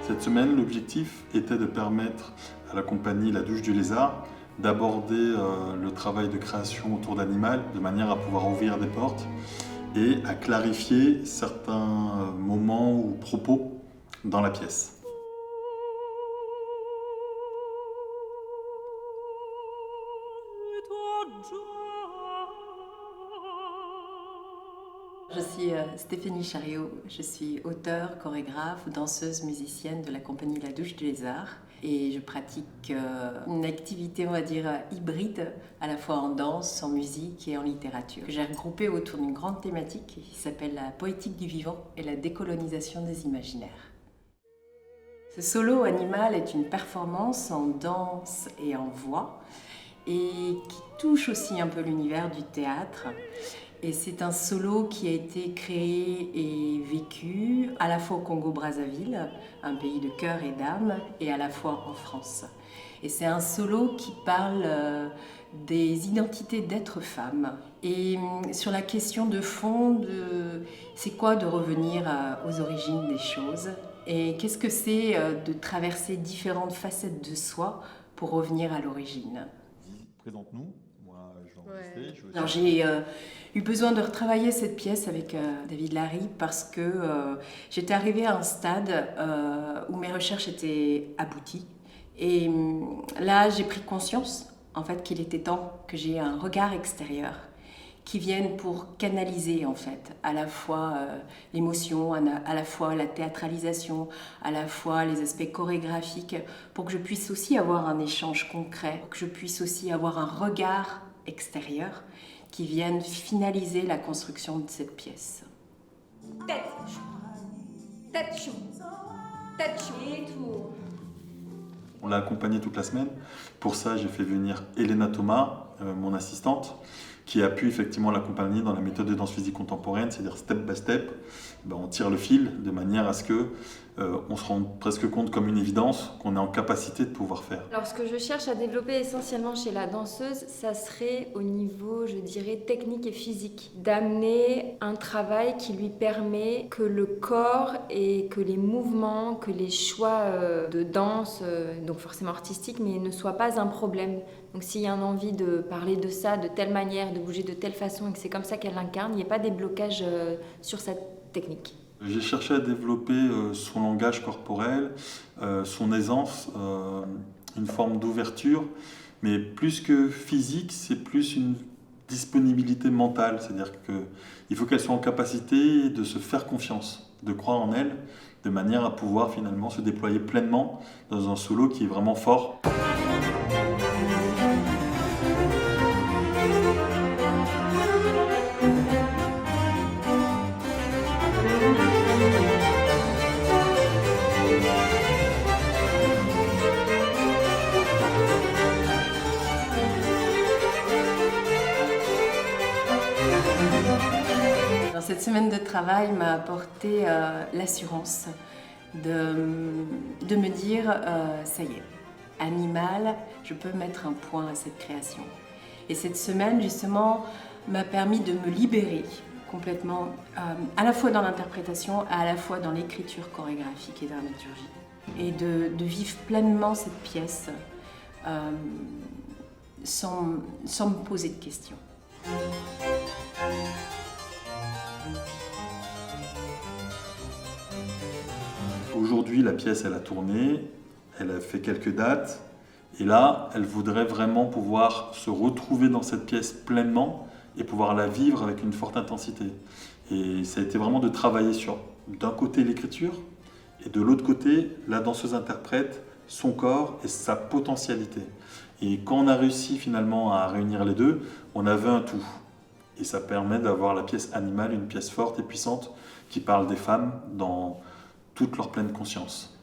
Cette semaine, l'objectif était de permettre à la compagnie La Douche du Lézard d'aborder le travail de création autour d'Animal de manière à pouvoir ouvrir des portes et à clarifier certains moments ou propos dans la pièce. Je suis Stéphanie Chariot, je suis auteure, chorégraphe, danseuse, musicienne de la compagnie La Douche du Lézard et je pratique une activité, on va dire, hybride, à la fois en danse, en musique et en littérature. J'ai regroupé autour d'une grande thématique qui s'appelle la poétique du vivant et la décolonisation des imaginaires. Ce solo Animal est une performance en danse et en voix et qui touche aussi un peu l'univers du théâtre. Et c'est un solo qui a été créé et vécu à la fois au Congo-Brazzaville, un pays de cœur et d'âme, et à la fois en France. Et c'est un solo qui parle des identités d'être femme. Et sur la question de fond, c'est quoi de revenir aux origines des choses? Et qu'est-ce que c'est de traverser différentes facettes de soi pour revenir à l'origine? Présente-nous. Moi, je vais enregistrer. Alors j'ai eu besoin de retravailler cette pièce avec David Larry parce que j'étais arrivée à un stade où mes recherches étaient abouties. Et là, j'ai pris conscience en fait qu'il était temps que j'ai un regard extérieur qui vienne pour canaliser en fait à la fois l'émotion, à la fois la théâtralisation, à la fois les aspects chorégraphiques, pour que je puisse aussi avoir un échange concret, pour que je puisse aussi avoir un regard extérieur qui vienne finaliser la construction de cette pièce. Tête chou, et tout. On l'a accompagné toute la semaine. Pour ça, j'ai fait venir Elena Thomas, mon assistante, qui a pu effectivement l'accompagner dans la méthode de danse physique contemporaine, c'est-à-dire step by step. On tire le fil de manière à ce que on se rende presque compte comme une évidence qu'on est en capacité de pouvoir faire. Alors ce que je cherche à développer essentiellement chez la danseuse, ça serait au niveau, je dirais, technique et physique. D'amener un travail qui lui permet que le corps et que les mouvements, que les choix de danse, donc forcément artistiques, mais ne soient pas un problème. Donc s'il y a une envie de parler de ça de telle manière, de bouger de telle façon et que c'est comme ça qu'elle l'incarne, il n'y a pas des blocages sur cette technique. J'ai cherché à développer son langage corporel, son aisance, une forme d'ouverture, mais plus que physique, c'est plus une disponibilité mentale, c'est-à-dire qu'il faut qu'elle soit en capacité de se faire confiance, de croire en elle, de manière à pouvoir finalement se déployer pleinement dans un solo qui est vraiment fort. Alors, cette semaine de travail m'a apporté l'assurance de me dire ça y est, Animal, je peux mettre un point à cette création. Et cette semaine, justement, m'a permis de me libérer complètement, à la fois dans l'interprétation, à la fois dans l'écriture chorégraphique et dramaturgique. Et de vivre pleinement cette pièce sans me poser de questions. Aujourd'hui, la pièce, elle a tourné, elle a fait quelques dates, et là, elle voudrait vraiment pouvoir se retrouver dans cette pièce pleinement et pouvoir la vivre avec une forte intensité. Et ça a été vraiment de travailler sur, d'un côté, l'écriture, et de l'autre côté, la danseuse interprète son corps et sa potentialité. Et quand on a réussi finalement à réunir les deux, on avait un tout. Et ça permet d'avoir la pièce Animal, une pièce forte et puissante qui parle des femmes dans toute leur pleine conscience.